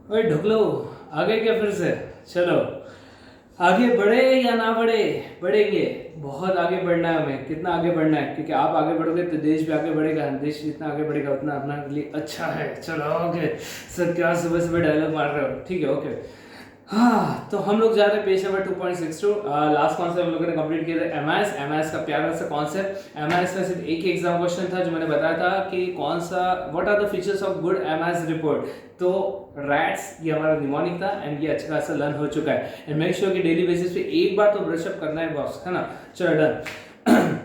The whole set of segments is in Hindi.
ओए ढुकलो, आ गए क्या फिर से? चलो, आगे बढ़े या ना बढ़े? बढ़ेंगे। बहुत आगे बढ़ना है हमें। कितना आगे बढ़ना है? क्योंकि आप आगे बढ़ोगे तो देश भी आगे बढ़ेगा। देश जितना आगे बढ़ेगा उतना अपना लिए अच्छा है। चलो ओके। सर क्या सुबह सुबह डायलॉग मार रहे हो? ठीक है ओके। हाँ, तो हम लोग जा रहे हैं पेज नंबर 2.62। लास्ट कॉन्सेप्ट हम लोगों ने कंप्लीट किया था एमआईएस। एमआईएस का प्यारा सा कॉन्सेप्ट। एमआईएस का सिर्फ एक ही एग्जाम क्वेश्चन था जो मैंने बताया था कि कौन सा what are the features of good MIS report. तो रैट्स ये हमारा निमोनिक था एंड ये अच्छा खासा लर्न हो चुका है। एंड मेक श्योर कि डेली बेसिस पे एक बार तो ब्रशअप करना है बॉस, है ना? चलो डन।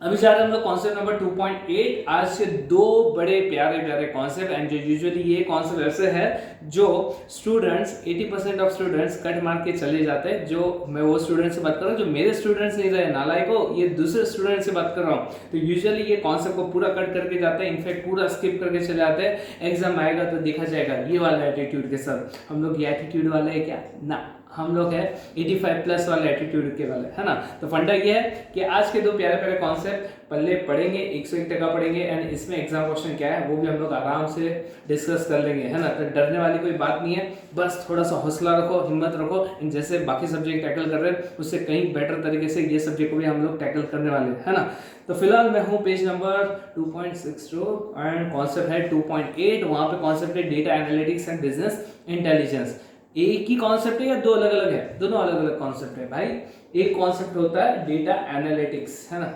अभी जा रहे हैं हम लोग कॉन्सेप्ट नंबर 2.8। आज के दो बड़े प्यारे प्यारे कॉन्सेप्ट एंड जो यूजुअली ये कॉन्सेप्ट ऐसे है जो स्टूडेंट्स 80% ऑफ स्टूडेंट्स कट मार के चले जाते हैं। जो मैं वो स्टूडेंट से बात कर रहा हूँ जो मेरे स्टूडेंट्स नहीं रहे नालायक को, ये दूसरे स्टूडेंट से बात कर रहा हूँ। तो यूजुअली ये कॉन्सेप्ट को पूरा कट करके जाते हैं, इनफैक्ट पूरा स्किप करके चले जाते हैं। एग्जाम आएगा तो देखा जाएगा ये वाला एटीट्यूड के साथ। हम लोग ये एटीट्यूड वाले है क्या? ना, हम लोग है 85 प्लस वाले एटीट्यूड के वाले, है ना? तो फंडा ये है कि आज के दो प्यारे प्यारे कॉन्सेप्ट पल्ले पढ़ेंगे, 101% पढ़ेंगे एंड इसमें एग्जाम क्वेश्चन क्या है वो भी हम लोग आराम से डिस्कस कर लेंगे, है ना? तो डरने वाली कोई बात नहीं है। बस थोड़ा सा हौसला रखो, हिम्मत रखो। जैसे बाकी सब्जेक्ट टैकल कर रहे हैं उससे कहीं बेटर तरीके से ये सब्जेक्ट को भी हम लोग टैकल करने वाले हैं, है ना? तो फिलहाल मैं हूँ पेज नंबर 2.62 एंड कॉन्सेप्ट है 2.8। वहाँ पे कॉन्सेप्ट है data analytics and business intelligence. एक ही कॉन्सेप्ट है या दो अलग अलग है? दोनों अलग अलग कॉन्सेप्ट है भाई। एक कॉन्सेप्ट होता है डेटा एनालिटिक्स, है ना?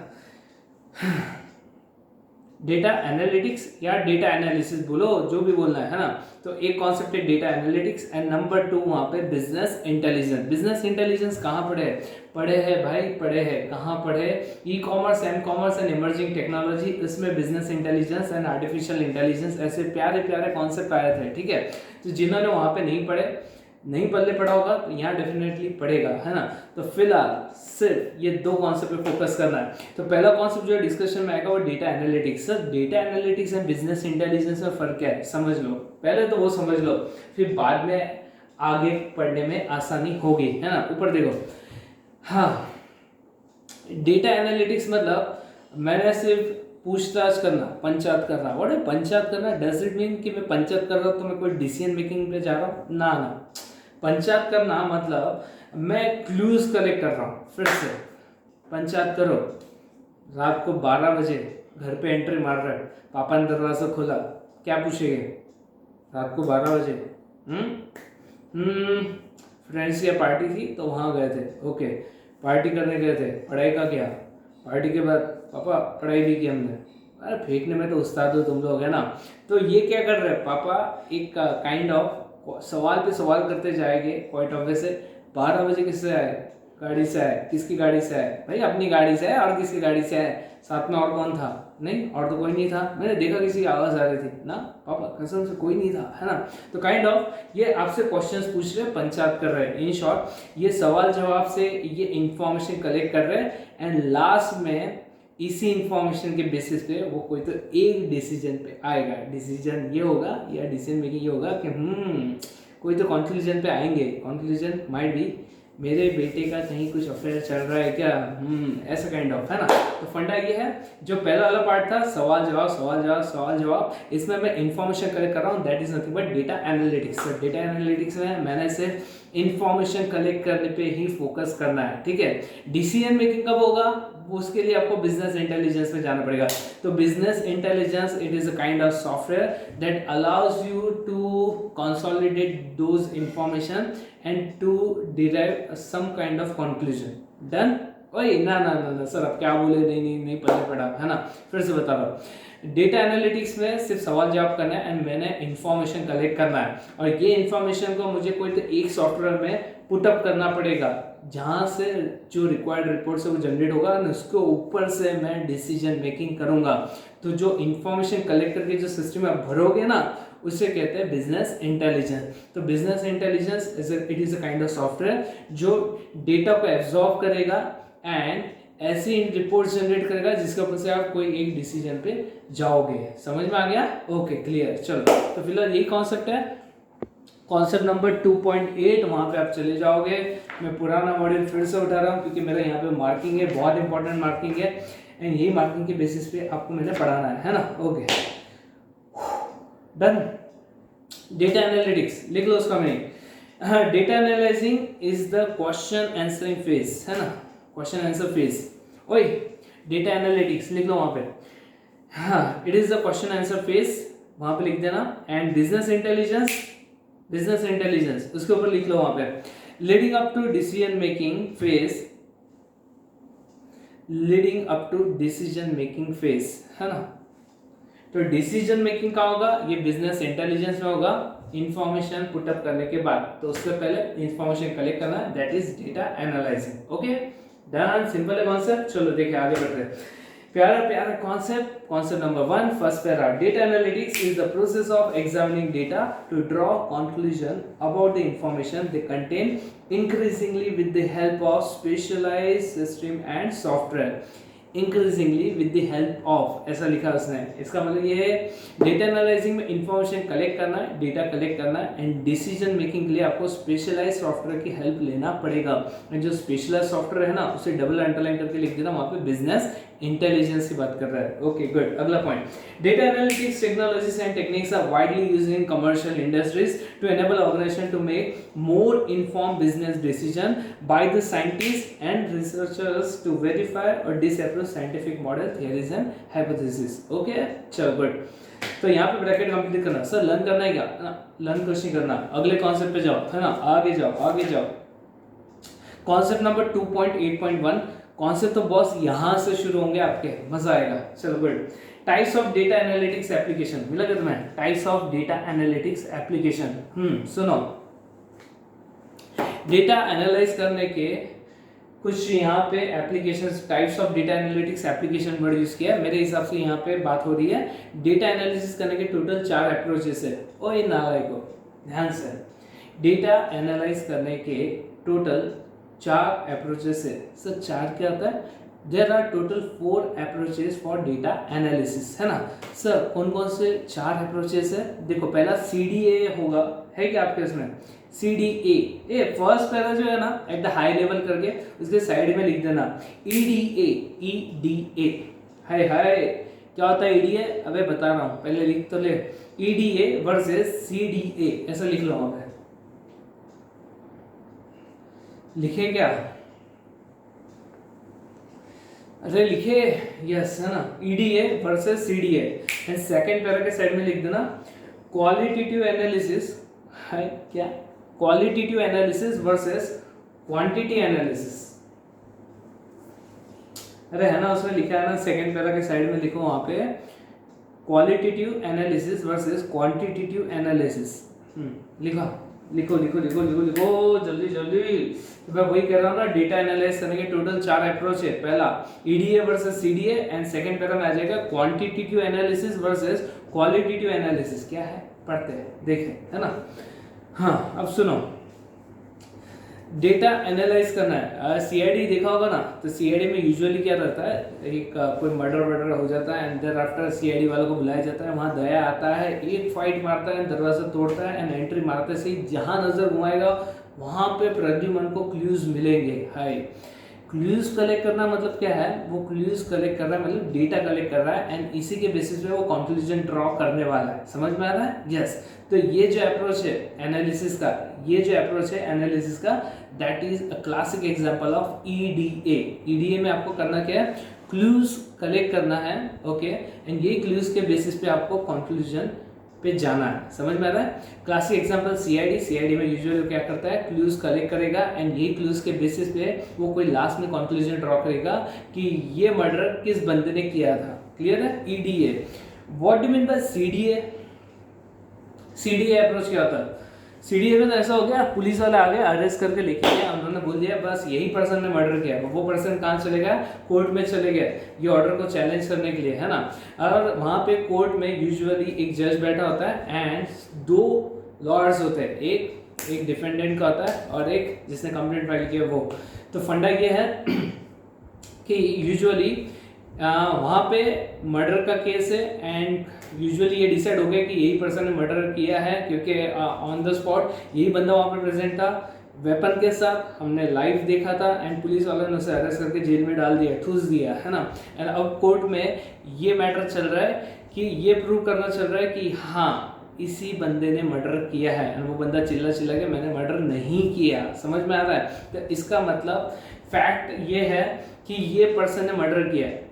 डेटा एनालिटिक्स या डेटा एनालिसिस बोलो, जो भी बोलना है ना? तो एक कॉन्सेप्ट है डेटा एनालिटिक्स एंड नंबर 2 वहां पे बिजनेस इंटेलिजेंस। बिजनेस इंटेलिजेंस कहाँ पढ़े? पढ़े हैं भाई, पढ़े हैं। कहाँ पढ़े? E commerce, m commerce and emerging technology, इसमें business intelligence and artificial intelligence ऐसे प्यारे प्यारे कॉन्सेप्ट आए थे, ठीक है? तो जिन्होंने वहां पे नहीं पढ़े, नहीं पल्ले पड़ा होगा तो यहाँ डेफिनेटली पड़ेगा, है ना? तो फिलहाल सिर्फ ये दो कॉन्सेप्ट पे फोकस करना है। तो पहला कॉन्सेप्ट जो डिस्कशन में आएगा वो data analytics. Sir data analytics and business intelligence में फर्क क्या है? समझ लो, पहले तो वो समझ लो, फिर बाद में आगे पढ़ने में आसानी होगी, है ना? ऊपर देखो। हाँ, डेटा एनालिटिक्स मतलब मैंने सिर्फ पूछताछ करना, पंचायत करना। व्हाट है पंचायत करना? डज इट मीन कि मैं पंचायत कर रहा हूँ तो मैं कोई डिसीजन मेकिंग पे जा रहा हूँ? ना ना, पंचायत करना मतलब मैं क्लूज कलेक्ट कर रहा हूँ। फिर से पंचायत करो, रात को 12 बजे घर पे एंट्री मार रहे, पापा ने दरवाजा खोला, क्या पूछेंगे? रात को 12 बजे फ्रेंड्स की पार्टी थी तो वहाँ गए थे। ओके, पार्टी करने गए थे, पढ़ाई का क्या? पार्टी के बाद पापा पढ़ाई भी की हमने। अरे फेंकने में तो उस्ताद हो तुम लोग, है ना? तो ये क्या कर रहे हैं पापा? एक काइंड ऑफ सवाल पे सवाल करते जाएंगे पॉइंट ऑफ व्यू से। 12 बजे किससे आए? गाड़ी से आए। किसकी गाड़ी से आए? भाई अपनी गाड़ी से आए। और किसकी गाड़ी से आए? साथ में और कौन था? नहीं, और तो कोई नहीं था। मैंने देखा किसी की आवाज़ आ रही थी ना पापा, कसम से कोई नहीं था, है ना? तो काइंड ऑफ ये आपसे क्वेश्चंस पूछ रहे हैं, पंचायत कर रहे हैं। इन शॉर्ट ये सवाल जवाब से ये इंफॉर्मेशन कलेक्ट कर रहे हैं एंड लास्ट में इसी इंफॉर्मेशन के बेसिस पे वो कोई तो एक डिसीजन पे आएगा। डिसीजन ये होगा या डिसीजन मेकिंग ये होगा कि कोई तो कंक्लूजन पे आएंगे। कंक्लूजन माइट बी मेरे बेटे का कहीं कुछ अफेयर चल रहा है क्या, ऐसा काइंड ऑफ, है ना? तो फंडा ये है, जो पहला वाला पार्ट था सवाल जवाब सवाल जवाब सवाल जवाब, इसमें मैं इंफॉर्मेशन कलेक्ट कर रहा हूँ, that is nothing but data analytics. Data analytics में मैंने सिर्फ इंफॉर्मेशन कलेक्ट करने पे ही फोकस करना है, ठीक है? डिसीजन मेकिंग कब होगा उसके लिए आपको बिजनेस इंटेलिजेंस में जाना पड़ेगा। तो business intelligence it is a kind of software that allows you to consolidate those information and to derive some kind of conclusion. Done? ओए ना ना ना ना सर अब क्या बोले? नहीं नहीं नहीं पता पड़ा, है ना? फिर से बता रहा हूँ, डेटा एनालिटिक्स में सिर्फ सवाल जवाब करना है एंड मैंने इंफॉर्मेशन कलेक्ट करना है और ये इंफॉर्मेशन को मुझे कोई तो एक सॉफ्टवेयर में पुटअप करना पड़ेगा जहाँ से जो रिक्वायर्ड रिपोर्ट से वो जनरेट होगा और उसके ऊपर से मैं डिसीजन मेकिंग करूँगा। तो जो इंफॉर्मेशन कलेक्ट करके जो सिस्टम में भरोगे ना उसे कहते हैं बिजनेस इंटेलिजेंस। तो business intelligence it is a kind of software जो डेटा को एब्जॉर्ब करेगा एंड ऐसी रिपोर्ट जनरेट करेगा जिसके ऊपर से आप कोई एक डिसीजन पे जाओगे। समझ में आ गया? Okay clear. चलो तो फिलहाल यही कॉन्सेप्ट है, कॉन्सेप्ट नंबर 2.8 वहाँ पे आप चले जाओगे। मैं पुराना मॉड्यूल फिर से उठा रहा हूँ क्योंकि मेरा यहाँ पे मार्किंग है, बहुत इंपॉर्टेंट मार्किंग है एंड यही मार्किंग के बेसिस पे आपको मैंने पढ़ाना है ना? Okay done. डेटा एनालिटिक्स लिख लो उसका meaning. Data analysing is the question answering phase, है ना, क्वेश्चन आंसर फेज। ओए डेटा एनालिटिक्स लिख लो वहां पे, हाँ it is the question answer phase, वहां पे लिख देना। And business intelligence, business intelligence उसके ऊपर लिख लो वहां पे। Leading up to decision making phase, leading up to decision making phase, है ना। तो डिसीजन मेकिंग का होगा, ये बिजनेस इंटेलिजेंस में होगा इंफॉर्मेशन पुटअप करने के बाद। तो उससे पहले इंफॉर्मेशन कलेक्ट करना, that is data analysing. Okay done, simple है कॉन्सेप्ट। चलो देखिए आगे बढ़ते हैं। प्यारा प्यारा concept. Concept number 1 first para, data analytics is the process of examining data to draw conclusion about the information they contain, increasingly with the help of specialised system and software. Increasingly with the help of, ऐसा लिखा उसने। इसका मतलब ये है डेटा एनालाइजिंग में इंफॉर्मेशन कलेक्ट करना है, डेटा कलेक्ट करना है, एंड डिसीजन मेकिंग के लिए आपको स्पेशलाइज सॉफ्टवेयर की हेल्प लेना पड़ेगा। एंड जो स्पेशलाइज सॉफ्टवेयर है ना, उसे डबल अंडरलाइन करके लिख देना, वहां पे बिजनेस इंटेलिजेंस की बात कर रहा है। ओके गुड, अगला point. Data analytics technologies and techniques are widely used in commercial industries to enable organisation to make more informed business decision by the scientist and researchers to verify और disapprove scientific model, theories and hypothesis. Okay चलो गुड। तो यहाँ पे ब्रैकेट कंप्लीट करना, सर लर्न करना है क्या, लर्न कुछ नहीं करना, अगले कॉन्सेप्ट पे जाओ, है ना, आगे जाओ आगे जाओ। कॉन्सेप्ट नंबर 2.8.1, कॉन्सेप्ट तो बॉस यहां से शुरू होंगे आपके, मजा आएगा। चलो good. Types of data analytics application, मिला क्या तुम्हें, types of data analytics application. सुनो, डेटा एनालाइज करने के कुछ यहाँ पे applications, types of data analytics application word use किया है। मेरे हिसाब से यहाँ पे बात हो रही है डेटा एनालिसिस करने के टोटल 4 अप्रोचेस है। ओ ये नालायको, ध्यान से, डेटा एनालाइज करने के टोटल 4 अप्रोचेस है। सर 4 क्या होता है, there are total 4 approaches for data analysis, है ना। सर कौन कौन से 4 अप्रोचेस है, देखो पहला CDA होगा, है क्या आपके इसमें CDA, ये फर्स्ट पैरा जो है ना एट द हाई लेवल करके उसके साइड में लिख देना EDA। हाय हाय क्या होता है EDA, अबे बता रहा हूँ, पहले लिख तो ले। EDA वर्सेस CDA, ऐसा लिख लो वहां पे, लिखे क्या, अरे लिखे, यस है ना, EDA versus CDA। And second para के साइड में लिख देना क्वालिटेटिव एनालिसिस, है क्या, qualitative analysis versus quantity analysis. अरे है ना, उसमें लिखा है ना, सेकंड पैरा के साइड में लिखो वहां पे qualitative analysis versus quantitative analysis. लिखा, लिखो लिखो लिखो लिखो लिखो जल्दी जल्दी। तो मैं वही कह रहा हूँ ना, डेटा एनालाइज करने के टोटल 4 अप्रोच है। पहला EDA versus CDA, and second para में आ जाएगा quantitative analysis versus qualitative analysis. क्या है पढ़ते हैं, देखें, है ना। हाँ अब सुनो, डेटा एनालाइज करना है, CID देखा होगा ना, तो CID में यूजुअली क्या रहता है, एक कोई मर्डर हो जाता है एंड देयर आफ्टर CID वालों को बुलाया जाता है, वहाँ दया आता है, एक फाइट मारता है, दरवाजा तोड़ता है एंड एंट्री मारते से जहाँ नजर घुमाएगा वहाँ पे प्रद्युमन को क्लूज मिलेंगे। हाय, क्लूज कलेक्ट करना मतलब क्या है, वो क्लूज कलेक्ट कर रहा है मतलब डेटा कलेक्ट कर रहा है एंड इसी के बेसिस पे वो कंक्लूजन ड्रॉ करने वाला है। समझ में आ रहा है, यस। तो ये जो अप्रोच है एनालिसिस का, ये जो अप्रोच है एनालिसिस का, that is a classic example of EDA। EDA में आपको करना क्या है, क्लूज कलेक्ट करना है, ओके, एंड ये क्लूज के बेसिस पे आपको कंक्लूजन पे जाना है। समझ में आ रहा है। क्लासिक एग्जांपल CID में यूजुअली क्या करता है, क्लूज कलेक्ट करेगा एंड ये क्लूज के बेसिस पे वो कोई लास्ट में कंक्लूजन ड्रॉ करेगा कि ये मर्डर किस बंदे ने किया था। क्लियर है। EDA। What do mean by CDA? CDA approach क्या होता है, CDA में तो ऐसा हो गया, पुलिस वाले आ गए, अरेस्ट करके लेके गए, उन्होंने बोल दिया बस यही पर्सन ने मर्डर किया। वो पर्सन कहाँ चले गया, कोर्ट में चले गए ये ऑर्डर को चैलेंज करने के लिए, है ना। और वहाँ पे कोर्ट में यूजुअली एक जज बैठा होता है एंड 2 लॉयर्स होते हैं, एक डिफेंडेंट का होता है और एक जिसने कंप्लेंट फाइल किया वो। तो फंडा ये है कि यूजुअली वहाँ पे मर्डर का केस है एंड यूजुअली ये डिसाइड हो गया कि यही पर्सन ने मर्डर किया है क्योंकि ऑन द स्पॉट यही बंदा वहाँ पे प्रेजेंट था वेपन के साथ, हमने लाइव देखा था एंड पुलिस वालों ने उसे अरेस्ट करके जेल में डाल दिया, ठूस दिया, है ना। एंड अब कोर्ट में ये मैटर चल रहा है कि ये प्रूव करना चल रहा है कि हाँ इसी बंदे ने मर्डर किया है, और वो बंदा चिल्ला के मैंने मर्डर नहीं किया। समझ में आ रहा है? तो इसका मतलब फैक्ट ये है कि ये पर्सन ने मर्डर किया है।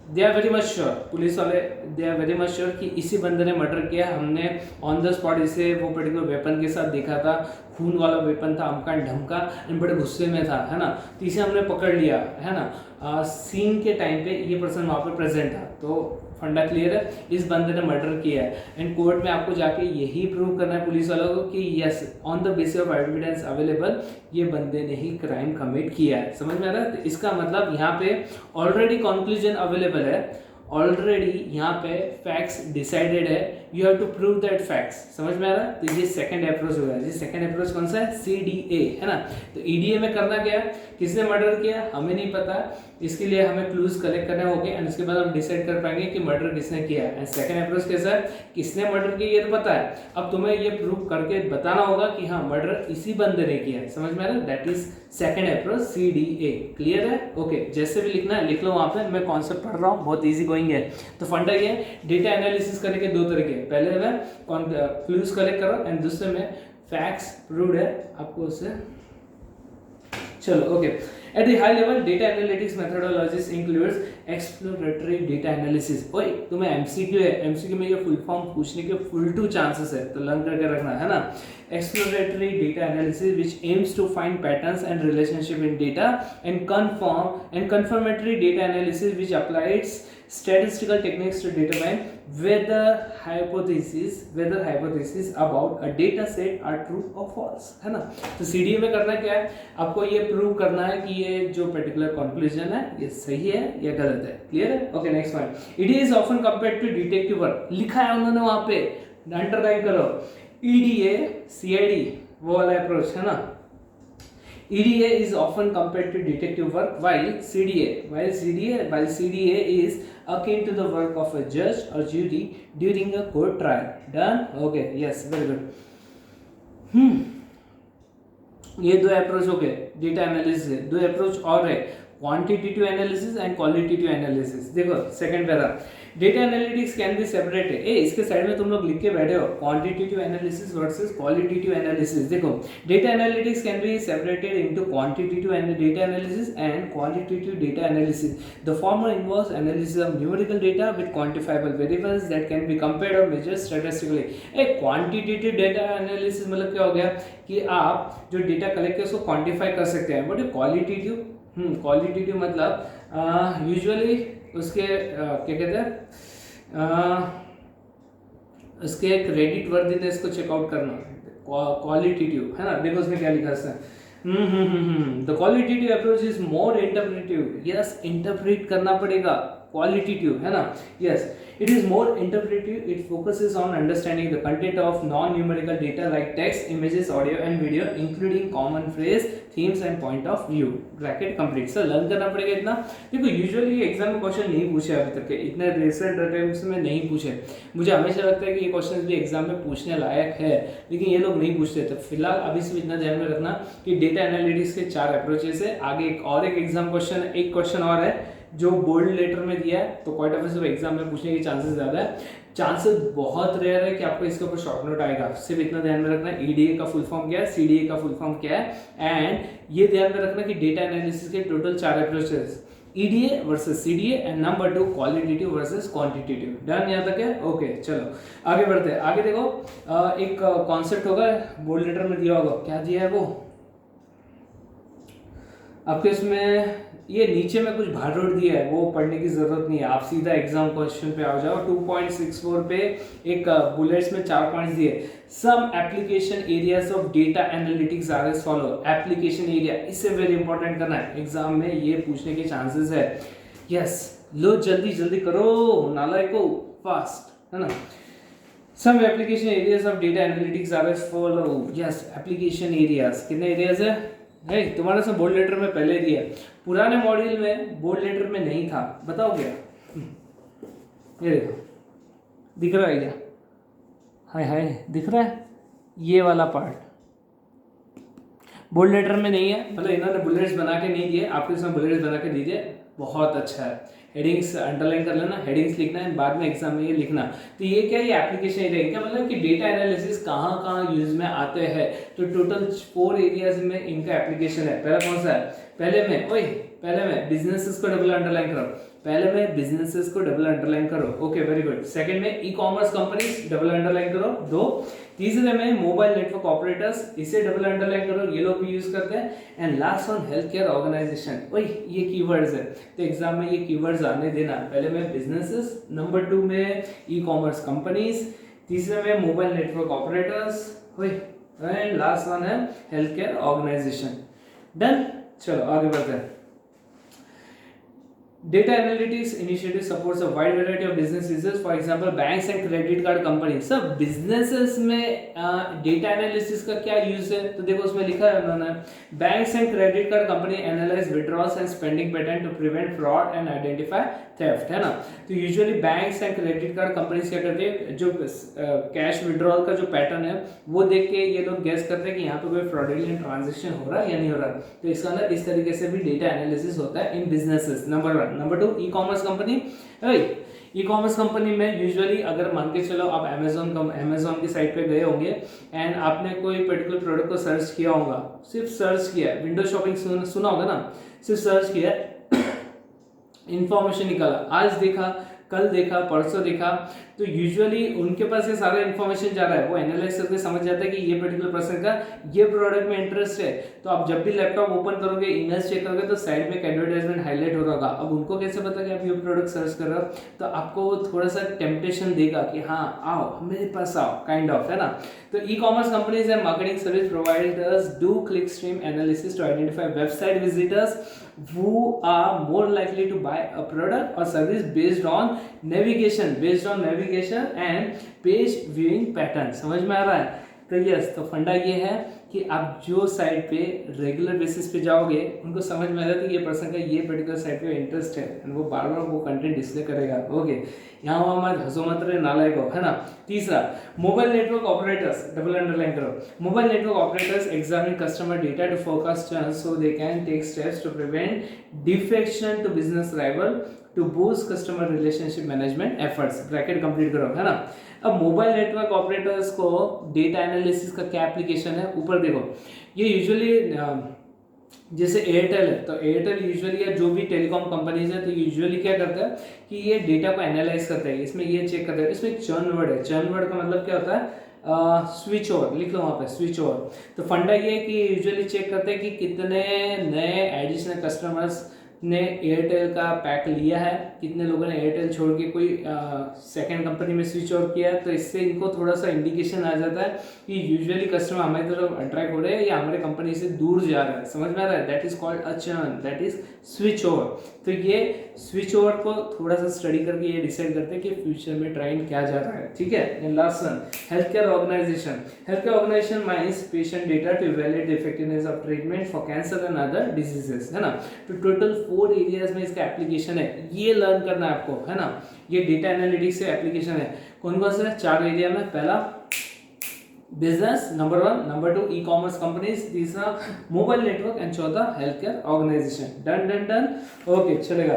They are very much sure, police वाले they are very much sure कि इसी बंदे ने मर्डर किया। हमने ऑन द स्पॉट इसे वो पर्टिकुलर वेपन के साथ देखा था, खून वाला वेपन था, अमका ढमका, बड़े गुस्से में था, है ना। तो इसे हमने पकड़ लिया, है ना। सीन के टाइम पे ये पर्सन वहाँ पे प्रेजेंट था, तो फंडा क्लियर है, इस बंदे ने मर्डर किया है। एंड कोर्ट में आपको जाके यही प्रूव करना है पुलिस वालों को कि yes, on the basis of evidence available, ये बंदे ने ही क्राइम कमिट किया है। समझ में आ रहा है? तो इसका मतलब यहाँ पे ऑलरेडी कंक्लूजन अवेलेबल है, ऑलरेडी यहाँ पे फैक्ट्स डिसाइडेड है, you have to prove that facts. समझ में आ रहा है? तो ये सेकंड अप्रोच होगा। ये सेकंड अप्रोच कौन सा है? CDA, है ना। तो EDA में करना क्या है, किसने मर्डर किया हमें नहीं पता, इसके लिए हमें क्लूज कलेक्ट करने होंगे एंड उसके बाद हम डिसाइड कर पाएंगे कि मर्डर किसने किया है। एंड सेकंड अप्रोच कैसा है, किसने मर्डर किया ये तो पता है, अब तुम्हें ये प्रूव करके बताना होगा कि हाँ मर्डर इसी बंदे ने किया है। समझ में आ रहा है? That is second approach, CDA। Clear है? ओके, जैसे भी लिखना है लिख लो वहां पे, मैं कॉन्सेप्ट पढ़ रहा हूँ, बहुत इजी गोइंग है। तो फंडा ये डेटा एनालिसिस करने के दो तरीके, पहले मैं क्लूज कलेक्ट कर रहा हूँ एंड दूसरे में फैक्ट्स प्रूव्ड है आपको उससे। चलो okay, at the high level data analytics methodologies includes exploratory data analysis। ओए तुम्हें MCQ है, MCQ में ये फुल फॉर्म पूछने के फुल टू चांसेस है, तो लर्न करके रखना है ना। exploratory data analysis which aims to find patterns and relationship in data, and confirmatory data analysis which applies statistical techniques to determine whether hypotheses about a data set are true or false, है ना। तो CDA में करना क्या है, आपको ये प्रूव करना है कि ये जो पर्टिकुलर कंक्लूजन है ये सही है या गलत है। क्लियर है? Okay, next point. EDA is often compared to detective work। लिखा है उन्होंने वहां पे, अंडरलाइन करो। EDA CID वो वाला अप्रोच है ना। EDA is often compared to detective work, while CDA is akin to the work of a judge or jury during a court trial. Done? Okay, yes, very good. ये दो अप्रोच हो गए डेटा एनालिसिस। दो अप्रोच और है, quantitative analysis and qualitative analysis. देखो second para, data analytics can be separated. इसके साइड में तुम लोग लिख के बैठे हो, quantitative analysis versus qualitative analysis. देखो, data analytics can be separated into quantitative data analysis and qualitative data analysis. The former involves analysis of numerical data with quantifiable variables that can be compared और measured statistically. Quantitative data analysis मतलब क्या हो गया कि आप जो डेटा कलेक्ट किया उसको क्वांटिफाई कर सकते हैं। बट क्वालिटेटिव मतलब यूजुअली उसके क्या कहते हैं, उसके क्रेडिट वर्दीनेस को चेकआउट करना, क्वालिटेटिव, है ना। देखो उसमें क्या लिखा है, the qualitative approach is more interpretive. Yes, interpret करना पड़ेगा, क्वालिटेटिव, है ना। Yes, it is more interpretive. It focuses on understanding the content of non-numerical data like text, images, audio and video, including common phrase, themes and point of view. Bracket complete. Sir learn करना पड़ेगा इतना। देखो यूजुअली एग्जाम में क्वेश्चन नहीं पूछे अभी तक के, इतने रिसेंट अटेम्प्ट्स में नहीं पूछे। मुझे हमेशा लगता है कि ये क्वेश्चन भी एग्जाम में पूछने लायक है, लेकिन ये लोग नहीं पूछते। तो फिलहाल अभी से इतना ध्यान में रखना कि डेटा एनालिटिक्स के 4 अप्रोचेस है। आगे एक एग्जाम क्वेश्चन, एक क्वेश्चन और है जो बोल्ड लेटर में दिया है, तो क्वाइट ऑब्वियस एग्जाम में पूछने के चांसेस ज्यादा है। चांसेस बहुत रेयर है कि आपको इसके ऊपर शॉर्ट नोट आएगा। सिर्फ इतना ध्यान में रखना, EDA का फुल फॉर्म क्या है, CDA का फुल फॉर्म क्या है, एंड ये ध्यान में रखना कि डेटा एनालिसिस के total 4 approaches, EDA versus CDA and number 2 qualitative versus quantitative. Done यहाँ तक है? ओके, चलो आगे बढ़ते हैं। आगे देखो, एक कॉन्सेप्ट होगा बोल्ड लेटर में दिया होगा, क्या दिया है वो आपके इसमें, ये नीचे में कुछ भारोट दिया है, वो पढ़ने की जरूरत नहीं है, आप सीधा एग्जाम क्वेश्चन पे आ जाओ। 2.64 पे एक बुलेट्स में 4 पॉइंट्स दिए। Some application areas of data analytics are as follow. Application area, इससे वेरी इंपॉर्टेंट करना है, एग्जाम में ये पूछने के चांसेस है। यस, लो जल्दी जल्दी करो नालायको, फास्ट, है ना। Some application areas of data analytics are as follow. Yes, application areas, कितने एरियाज है? नहीं, तुम्हारे से बोल्ड लेटर में पहले दिया, पुराने मॉड्यूल में बोल्ड लेटर में नहीं था, बताओ क्या। ये देखो, दिख रहा है क्या? हाय हाय, दिख रहा है ये वाला पार्ट बोल्ड लेटर में नहीं है, मतलब इन्होंने बुलेट्स बना के नहीं दिए, आपके साथ बुलेट्स बना के दीजिए, बहुत अच्छा है। हेडिंग्स अंडरलाइन कर लेना, हेडिंग्स लिखना है, बाद में एग्जाम में ये लिखना। तो ये क्या, ये एप्लीकेशन रहेगी क्या, मतलब कि डेटा एनालिसिस कहाँ कहाँ यूज में आते हैं। तो टोटल 4 एरियाज में इनका एप्लीकेशन है। पहला कौन सा है, पहले में बिजनेसेस को डबल अंडरलाइन करो, पहले में बिजनेसेस को डबल अंडरलाइन करो, ओके वेरी गुड। सेकंड में e commerce companies double underline करो 2। तीसरे में मोबाइल नेटवर्क ऑपरेटर्स, इसे डबल अंडरलाइन करो, ये लोग भी यूज करते हैं। And last one health care organisation, ये कीवर्ड्स है, तो एग्जाम में ये कीवर्ड्स आने देना। पहले में बिजनेसेस, नंबर 2 में ई कॉमर्स कंपनीज, तीसरे में mobile network operators, and last one है हेल्थ केयर ऑर्गेनाइजेशन। डन, चलो आगे बढ़ते हैं। Data analytics initiative supports a wide variety of business users. For example, banks and credit card companies. सब businesses में data analysis का क्या use है, तो देखो उसमें लिखा है उन्होंने, banks and credit card company analyze withdrawals and spending pattern to prevent fraud and identify theft, है ना। तो usually banks and credit card companies क्या करते हैं, जो cash withdrawal का जो pattern है वो देख के ये लोग guess करते हैं कि यहाँ पे कोई fraudulent transaction हो रहा है या नहीं हो रहा। तो इसका अंदर इस तरीके से भी data analysis होता है in businesses। Number 1। Number 2 e commerce company. E commerce company में यूजुअली अगर मान के चलो आप अमेजोन की साइट पे गए होंगे एंड आपने कोई पर्टिकुलर प्रोडक्ट को सर्च किया होगा, सिर्फ सर्च किया, विंडो शॉपिंग सुना होगा ना, सिर्फ सर्च किया, इंफॉर्मेशन निकाला, आज देखा, कल देखा, परसों देखा, तो यूजुअली उनके पास ये सारा इन्फॉर्मेशन जा रहा है, वो एनालाइज करके समझ जाता है कि ये पर्टिकुलर पर्सन का ये प्रोडक्ट में इंटरेस्ट है। तो आप जब भी लैपटॉप ओपन करोगे, ईमेल्स चेक करोगे, तो साइड में एक एडवर्टाइजमेंट हाईलाइट हो रहा होगा। अब उनको कैसे पता कि आप ये प्रोडक्ट सर्च कर रहे हो, तो आपको वो थोड़ा सा टेम्पटेशन देगा कि हाँ आओ मेरे पास आओ, काइंड ऑफ, है ना। तो e commerce companies and marketing service providers do click stream analysis to identify website visitors who are more likely to buy a product or service based on navigation and page viewing pattern। समझ में आ रहा है। तो यस, तो फंडा ये है कि आप जो साइट पे रेगुलर बेसिस पे जाओगे, उनको समझ में आ जाता है कि ये पर्सन का ये पर्टिकुलर साइट पे इंटरेस्ट है, वो बार बार वो कंटेंट डिस्प्ले करेगा। ओके, यहाँ वहाँ मत हंसो मत रहे नालायक हो, है ना। तीसरा, mobile network operators, double underline करो। Mobile network operators examine customer data to forecast churn so they can take steps to prevent defection to business rival to boost customer relationship management efforts, bracket complete करो, है ना। अब मोबाइल नेटवर्क ऑपरेटर्स को डेटा एनालिसिस का क्या एप्लीकेशन है, ऊपर देखो, ये यूजुअली जैसे एयरटेल है, तो एयरटेल यूजुअली या जो भी टेलीकॉम कंपनीज है, तो यूजुअली क्या करता है कि ये डेटा को एनालाइज करता है, इसमें ये चेक करता है, इसमें एक चर्न वर्ड है, चर्न वर्ड का मतलब क्या होता है, स्विच ओवर, लिख लो वहाँ पे स्विच ओवर। तो फंडा ये है कि यूजुअली चेक करते हैं कि कितने नए एडिशनल कस्टमर्स ने एयरटेल का पैक लिया है, कितने लोगों ने एयरटेल छोड़ के कोई सेकंड कंपनी में स्विच ओवर किया है। तो इससे इनको थोड़ा सा इंडिकेशन आ जाता है कि यूजुअली कस्टमर हमारी तरफ अट्रैक्ट हो रहे हैं या हमारे कंपनी से दूर जा रहा है, समझ में आ रहा है। That is called a churn, that is switch over. तो ये स्विच ओवर को थोड़ा सा स्टडी करके ये डिसाइड करते हैं कि फ्यूचर में ट्रेंड क्या जा रहा है, ठीक है। Last one, health care organisation. Health care organisation mines patient data to evaluate the effectiveness of treatment for cancer and other diseases, है ना। तो टोटल 4 एरियाज में इसका एप्लीकेशन है, ये लर्न करना है आपको, है ना। ये डेटा एनालिटिक्स से एप्लीकेशन है, कौन कौन से, 4 एरिया में। पहला business, number 1, number 2 e commerce companies, तीसरा मोबाइल नेटवर्क एंड चौथा health care organisation. Done done done, okay चलेगा।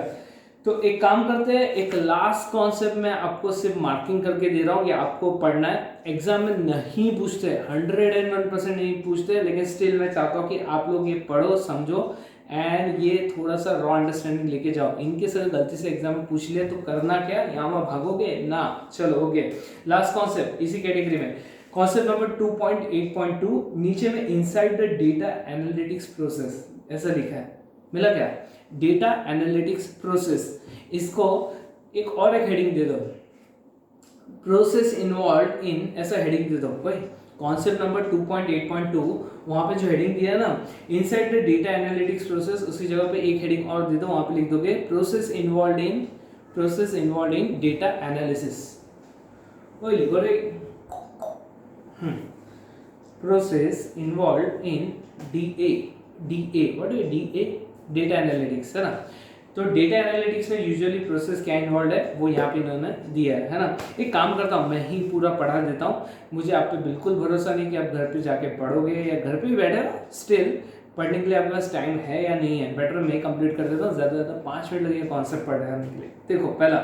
तो एक काम करते हैं, एक लास्ट कॉन्सेप्ट में आपको सिर्फ मार्किंग करके दे रहा हूँ, ये आपको पढ़ना है। एग्जाम में नहीं पूछते, 101% नहीं पूछते, लेकिन स्टिल मैं चाहता हूँ कि आप लोग ये पढ़ो, समझो एंड ये थोड़ा सा रॉ अंडरस्टैंडिंग लेके जाओ। इनके से गलती से एग्जाम में पूछ लिया तो करना क्या, यहाँ वहाँ भागोगे ना। चलो ओके, लास्ट कॉन्सेप्ट इसी कैटेगरी में, कॉन्सेप्ट नंबर 2.8.2, नीचे में inside the data analytics process ऐसा लिखा है, मिला क्या, डेटा एनालिटिक्स प्रोसेस। इसको एक और एक हेडिंग दे दो, प्रोसेस इन्वॉल्व इन, ऐसा हेडिंग दे दो भाई। कॉन्सेप्ट नंबर 2.8.2 वहां पे जो हेडिंग दिया है ना, inside the data analytics process, उसी जगह पे एक हेडिंग और दे दो, वहां पे लिख दोगे process involve in data analysis. वही लिखो रे, process involve in DA what is DA, data analytics, है ना। तो डेटा एनालिटिक्स में यूजुअली प्रोसेस क्या इन्वॉल्व है वो यहाँ पे इन्होंने दिया है ना। एक काम करता हूँ, मैं ही पूरा पढ़ा देता हूँ, मुझे आप पे बिल्कुल भरोसा नहीं कि आप घर पे जाके पढ़ोगे या घर पे भी बैठे, स्टिल पढ़ने के लिए आपके पास टाइम है या नहीं है, बेटर मैं कंप्लीट कर देता हूँ, ज़्यादा से ज़्यादा 5 मिनट लगेगा कॉन्सेप्ट पढ़ने के लिए। देखो पहला,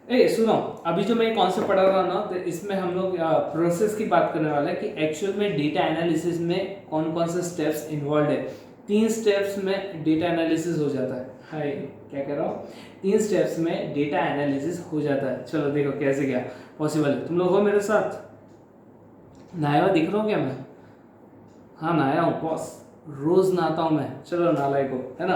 सुनो, अभी जो मैं कॉन्सेप्ट पढ़ा रहा हूँ ना, तो इसमें हम लोग प्रोसेस की बात करने वाला है कि एक्चुअल में डेटा एनालिसिस में कौन कौन से स्टेप्स इन्वॉल्व है। 3 स्टेप्स में डेटा एनालिसिस हो जाता है। हाय, क्या कह रहा हूँ, 3 स्टेप्स में डेटा एनालिसिस हो जाता है। चलो देखो कैसे क्या पॉसिबल है। तुम लोग हो मेरे साथ? नहाया हुआ दिख रहा हूँ क्या मैं? हाँ नहाया हूँ बॉस, रोज नहाता हूँ मैं। चलो नालायक को, है ना।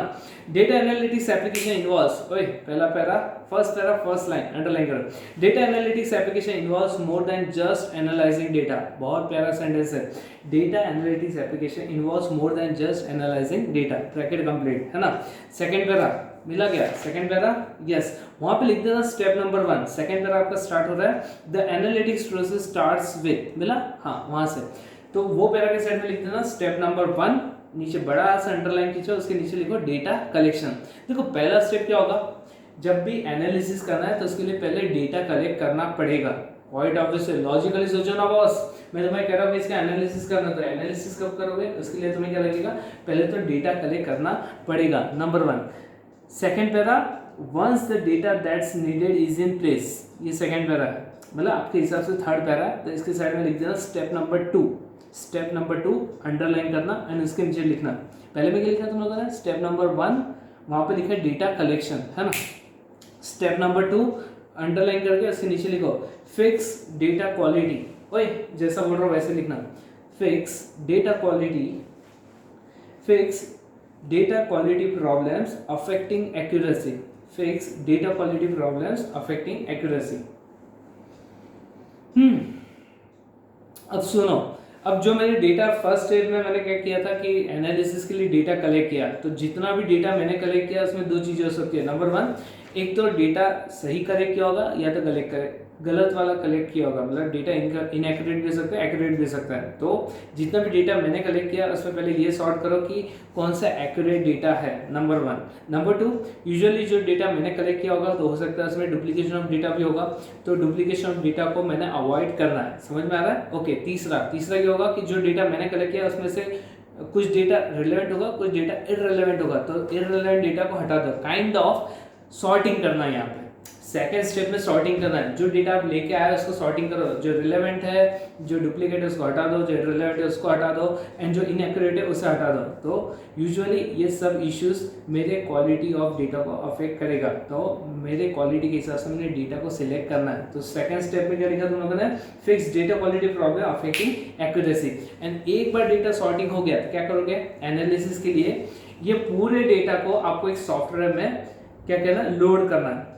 डेटा एनालिटिक्स एप्लीकेशन इन्वॉल्व्स, ओए पहला पैरा फर्स्ट लाइन अंडरलाइन करो। Data analytics application involves more than just analysing data. बहुत प्यारा सेंटेंस है। Data analytics application involves more than just analysing data, bracket complete, है ना। सेकंड पैरा मिला गया, सेकंड पैरा यस, वहां पे लिख देना स्टेप नंबर 1। सेकंड पैरा आपका स्टार्ट हो रहा है, the analytics process starts with, मिला, हाँ वहां से। तो वो पैरा के साइड में लिख देना स्टेप नंबर 1, नीचे बड़ा सा अंडरलाइन खींचो, उसके नीचे लिखो डेटा कलेक्शन। देखो पहला स्टेप क्या होगा, जब भी एनालिसिस करना है तो उसके लिए पहले डेटा कलेक्ट करना पड़ेगा। क्वाइट ऑब्वियस है, लॉजिकली सोचो ना बॉस, मैं तुम्हें कह रहा हूँ इसका एनालिसिस करना, तो एनालिसिस कब करोगे, उसके लिए तुम्हें क्या लगेगा, पहले तो डेटा कलेक्ट करना पड़ेगा, number 1। Second para, once the data that's needed is in place, ये सेकेंड पैरा है, मतलब आपके हिसाब से थर्ड पैरा है, तो इसके साइड में लिख देना step number 2। Step number 2 underline करना एंड उसके नीचे लिखना, पहले में क्या लिखा तुम लोगों ने, स्टेप नंबर 1 वहां पे लिखा डेटा कलेक्शन, है ना। स्टेप नंबर 2 अंडरलाइन करके उसके नीचे लिखो फिक्स डेटा क्वालिटी, ओए जैसा बोल रहा हूँ वैसे लिखना, fix data quality, fix data quality problems affecting accuracy, fix data quality problems affecting accuracy. अब सुनो, अब जो मैंने डेटा फर्स्ट स्टेज में मैंने क्या किया था कि एनालिसिस के लिए डेटा कलेक्ट किया, तो जितना भी डेटा मैंने कलेक्ट किया उसमें 2 चीज़ें हो सकती है। नंबर 1, एक तो डेटा सही कलेक्ट किया होगा या तो गलत वाला कलेक्ट किया होगा, मतलब डेटा इनएक्यूरेट भी सकता है, एक्यूरेट भी सकता है। तो जितना भी डेटा मैंने कलेक्ट किया उसमें पहले ये सॉर्ट करो कि कौन सा एक्यूरेट डेटा है, नंबर 1। नंबर 2, यूजुअली जो डेटा मैंने कलेक्ट किया होगा तो हो सकता है उसमें डुप्लीकेशन ऑफ डेटा भी होगा, तो डुप्लीकेशन ऑफ डेटा को मैंने अवॉइड करना है, समझ में आ रहा है। ओके, तीसरा क्या होगा कि जो डेटा मैंने कलेक्ट किया उसमें से कुछ डेटा रिलेवेंट होगा, कुछ डेटा इररिलेवेंट होगा, तो इररिलेवेंट डेटा को हटा दो, काइंड ऑफ सॉर्टिंग करना है यहाँ पे। सेकेंड स्टेप में सॉर्टिंग करना है, जो डेटा आप लेके आए उसको सॉर्टिंग करो, जो रिलेवेंट है, जो डुप्लीकेट है उसको हटा दो, जो इररिलेवेंट है उसको हटा दो, एंड जो इनएक्यूरेट है उसे हटा दो। तो यूजुअली ये सब इश्यूज मेरे क्वालिटी ऑफ डेटा को अफेक्ट करेगा, तो मेरे क्वालिटी के हिसाब से मैंने डेटा को सिलेक्ट करना है। तो सेकेंड स्टेप में क्या लिखा तुम लोगों ने, fix data quality problem affecting accuracy. And एक बार डेटा सॉर्टिंग हो गया तो क्या करोगे, एनालिसिस के लिए ये पूरे डेटा को आपको एक सॉफ्टवेयर में क्या कहना है, लोड करना है।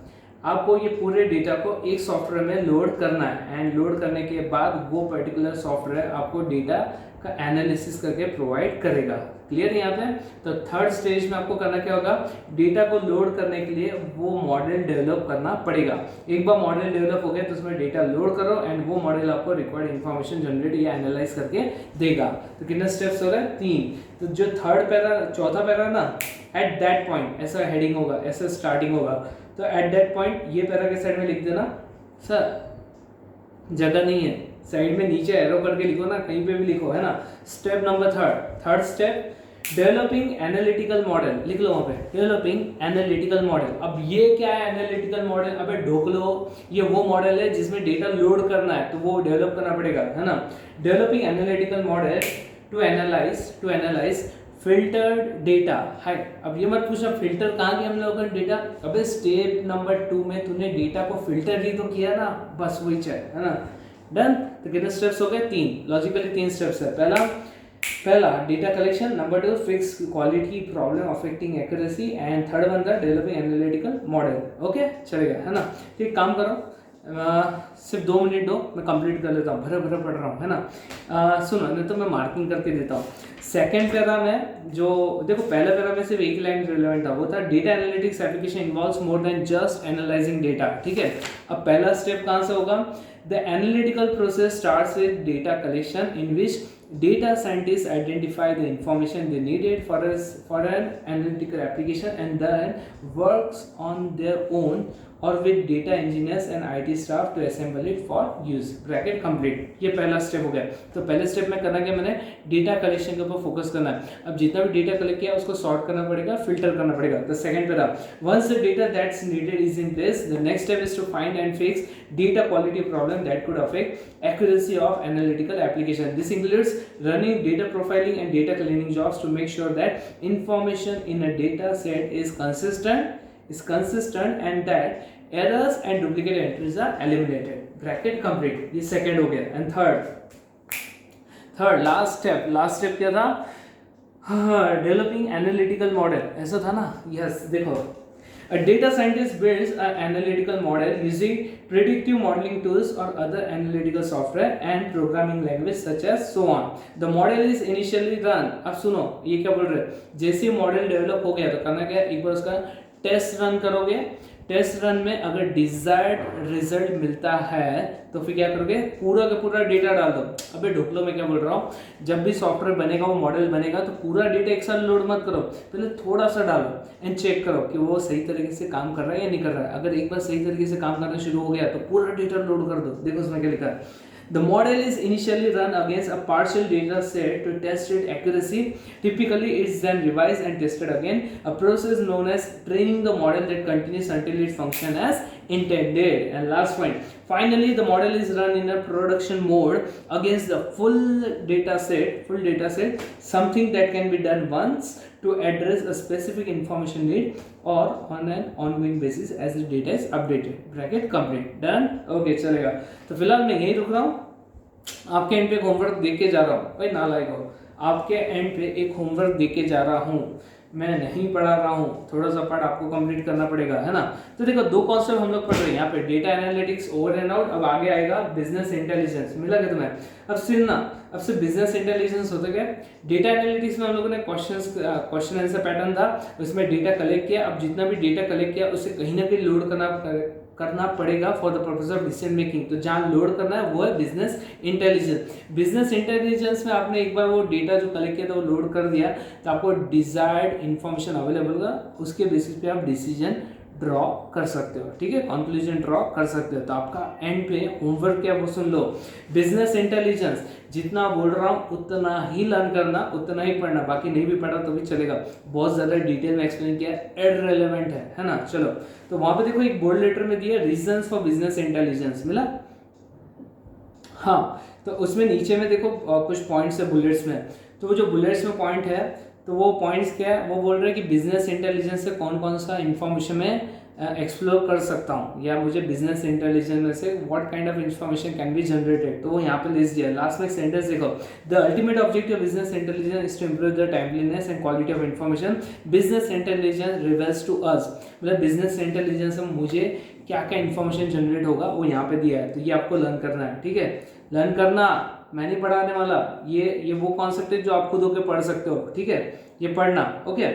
आपको ये पूरे डेटा को एक सॉफ्टवेयर में लोड करना है, एंड लोड करने के बाद वो पर्टिकुलर सॉफ्टवेयर आपको डेटा का एनालिसिस करके प्रोवाइड करेगा। क्लियर यहाँ पे। तो थर्ड स्टेज में आपको करना क्या होगा, डेटा को लोड करने के लिए वो मॉडल डेवलप करना पड़ेगा। एक बार मॉडल डेवलप हो गया तो उसमें डेटा लोड करो एंड वो मॉडल आपको रिक्वायर्ड इन्फॉर्मेशन जनरेट या एनालाइज करके देगा। तो कितने स्टेप्स हो रहे हैं, 3। तो जो थर्ड पैरा, चौथा पैरा ना, एट दैट पॉइंट ऐसा हेडिंग होगा, ऐसा स्टार्टिंग होगा, तो एट दैट पॉइंट ये पैरा के साइड में लिख देना, सर जगह नहीं है, साइड में नीचे एरो करके लिखो ना, कहीं पे भी लिखो, है ना। Step number third step, developing analytical model, लिख लो वहां पे, डेवलपिंग एनालिटिकल मॉडल। अब ये क्या है एनालिटिकल मॉडल, अबे ढोक लो, ये वो मॉडल है जिसमें डेटा लोड करना है, तो वो डेवलप करना पड़ेगा, है ना। Developing analytical model to analyse filtered data. हाय, अब ये मत पूछना फिल्टर कहाँ किया हम लोगों ने डेटा, अबे स्टेप नंबर 2 में तूने डेटा को फिल्टर ही तो किया ना, बस वही चाहिए, है ना। डन। तो कितने स्टेप्स हो गए, 3, लॉजिकली 3 स्टेप्स है। पहला data collection, number 2 fix quality problem affecting accuracy, and third one था डेवलपिंग एनालिटिकल मॉडल। ओके चलेगा, है ना। तो एक काम करो, सिर्फ 2 मिनट दो, मैं कंप्लीट कर लेता हूँ, भरा पढ़ रहा हूँ, है ना। सुनो, नहीं तो मैं मार्किंग करके देता हूँ। सेकेंड पैरा में जो देखो, पहले पैरा में सिर्फ एक लाइन रिलेवेंट था, वो था data analytics application involves more than just analysing data, ठीक है। अब पहला स्टेप कहाँ से होगा, the analytical process starts with data collection in which data scientists identify the information they needed for an analytical application and then works on their own और with data engineers and IT staff to assemble it for use, bracket complete. ये पहला स्टेप हो गया। तो पहले स्टेप में करना क्या, मैंने डेटा कलेक्शन के ऊपर फोकस करना है। अब जितना भी डेटा कलेक्ट किया उसको सॉर्ट करना पड़ेगा, फिल्टर करना पड़ेगा। The second para, once the data that's needed is in place, the next step is to find and fix data quality problem that could affect accuracy of analytical application. This includes running data profiling and data cleaning jobs to make sure that information in a data set is consistent and that errors and duplicate entries are eliminated. Bracket complete. ये second हो गया। And third last step क्या था, developing analytical model, ऐसा था ना? Yes, देखो, a data scientist builds an analytical model using predictive modeling tools or other analytical software and programming language such as so on. The model is initially run. अब सुनो ये क्या बोल रहे हैं, जैसे मॉडल डेवलप हो गया तो करना क्या है, एक बार उसका टेस्ट रन करोगे। टेस्ट रन में अगर डिजायर्ड रिजल्ट मिलता है तो फिर क्या करोगे, पूरा का पूरा डेटा डाल दो। अबे ढोकलो मैं क्या बोल रहा हूँ, जब भी सॉफ्टवेयर बनेगा, वो मॉडल बनेगा तो पूरा डेटा एक साथ लोड मत करो, पहले थोड़ा सा डालो एंड चेक करो कि वो सही तरीके से काम कर रहा है या नहीं कर रहा है। अगर एक बार सही तरीके से काम करना शुरू हो गया तो पूरा डेटा लोड कर दो। देखो उसमें क्या लिखा है, the model is initially run against a partial data set to test its accuracy. Typically it's then revised and tested again, a process known as training the model that continues until it functions as intended. And last point, finally the model is run in a production mode against the full data set, something that can be done once to address a specific information need or on an ongoing basis as the data is updated. Bracket complete. Done? Okay, चलेगा। तो फिलहाल मैं यही रुक रहा हूँ, आपके एंड पे एक होमवर्क दे के जा रहा हूँ। भाई नालायक हो, आपके एंड पे एक होमवर्क दे के जा रहा हूँ, मैं नहीं पढ़ा रहा हूँ, थोड़ा सा पार्ट आपको कंप्लीट करना पड़ेगा, है ना। तो देखो दो कॉन्सेप्ट हम लोग पढ़ रहे हैं यहाँ पे, data analytics over and out, अब आगे आएगा बिजनेस इंटेलिजेंस। मिला क्या तुम्हें? अब सुनना, अब से बिजनेस इंटेलिजेंस होता क्या, डेटा एनालिटिक्स में हम लोगों ने क्वेश्चन आंसर पैटर्न था, उसमें डेटा कलेक्ट किया। अब जितना भी डेटा कलेक्ट किया उसे कहीं ना कहीं लोड करना पड़ेगा for the purpose of decision making. तो जहाँ लोड करना है वो है बिजनेस इंटेलिजेंस। बिजनेस इंटेलिजेंस में आपने एक बार वो डेटा जो कलेक्ट किया था वो लोड कर दिया तो आपको डिजायर्ड इंफॉर्मेशन अवेलेबल होगा, उसके बेसिस पे आप डिसीजन ड्रॉ कर सकते हो, ठीक है, कंक्लूजन ड्रॉ कर सकते हो। तो आपका एंड पे होमवर्क क्या वो सुन लो, बिजनेस इंटेलिजेंस जितना बोल रहा हूँ उतना ही लर्न करना, उतना ही पढ़ना, बाकी नहीं भी पढ़ा तो भी चलेगा। बहुत ज़्यादा डिटेल में एक्सप्लेन किया, इररिलेवेंट है ना। चलो तो वहाँ पे देखो एक बोल्ड लेटर में दिया रीजंस फॉर बिजनेस इंटेलिजेंस, मिला? हाँ, तो उसमें नीचे में देखो कुछ पॉइंट्स है बुलेट्स में, तो वो जो बुलेट्स में पॉइंट है तो वो पॉइंट्स क्या है, वो बोल रहे हैं कि बिजनेस इंटेलिजेंस से कौन कौन सा इंफॉर्मेशन में एक्सप्लोर कर सकता हूँ, या मुझे बिजनेस इंटेलिजेंस में से what kind of information can be generated, तो वो यहाँ पे लिस्ट दिया। लास्ट में सेंटेंस देखो, the ultimate objective of business intelligence is to improve the timeliness and quality of information business intelligence reveals to us. मतलब बिजनेस इंटेलिजेंस में मुझे क्या क्या इंफॉर्मेशन जनरेट होगा वो यहाँ पे दिया है, तो ये आपको लर्न करना है, ठीक है। लर्न करना, मैं नहीं पढ़ाने वाला, ये वो कॉन्सेप्ट है जो आप खुद होकर पढ़ सकते हो, ठीक है, ये पढ़ना, ओके।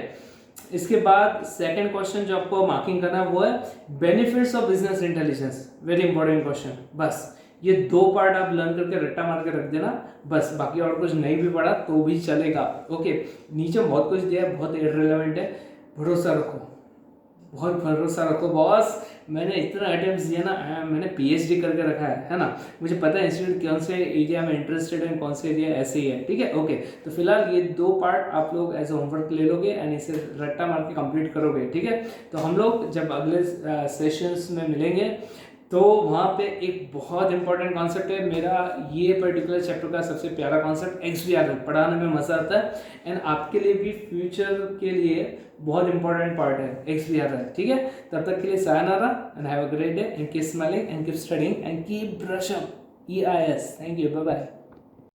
इसके बाद सेकंड क्वेश्चन जो आपको मार्किंग करना है वो है benefits of business intelligence, very important question. बस ये दो पार्ट आप लर्न करके रट्टा मार के रख देना बस, बाकी और कुछ नहीं भी पढ़ा तो भी चलेगा, ओके। नीचे बहुत कुछ दिया है, बहुत इररिलेवेंट है, भरोसा रखो, बहुत भरोसा रखो बॉस। मैंने इतना अटेम्प्ट दिया ना, मैंने PhD करके रखा है ना, मुझे पता है इंस्टीट्यूट कौन से एरिया में इंटरेस्टेड है, कौन से एरिया ऐसे ही है, ठीक है, ओके। तो फिलहाल ये दो पार्ट आप लोग एज होमवर्क ले लोगे एंड इसे रट्टा मार के कंप्लीट करोगे, ठीक है। तो हम लोग जब अगले सेशंस में मिलेंगे तो वहाँ पे एक बहुत इंपॉर्टेंट कॉन्सेप्ट है मेरा, ये पर्टिकुलर चैप्टर का सबसे प्यारा कॉन्सेप्ट XBRL, पढ़ाने में मज़ा आता है एंड आपके लिए भी फ्यूचर के लिए बहुत इंपॉर्टेंट पार्ट है XBRL, ठीक है। तब तक के लिए sayonara and have a great day and keep smiling and keep studying and keep brush up EIS। Thank you, bye bye.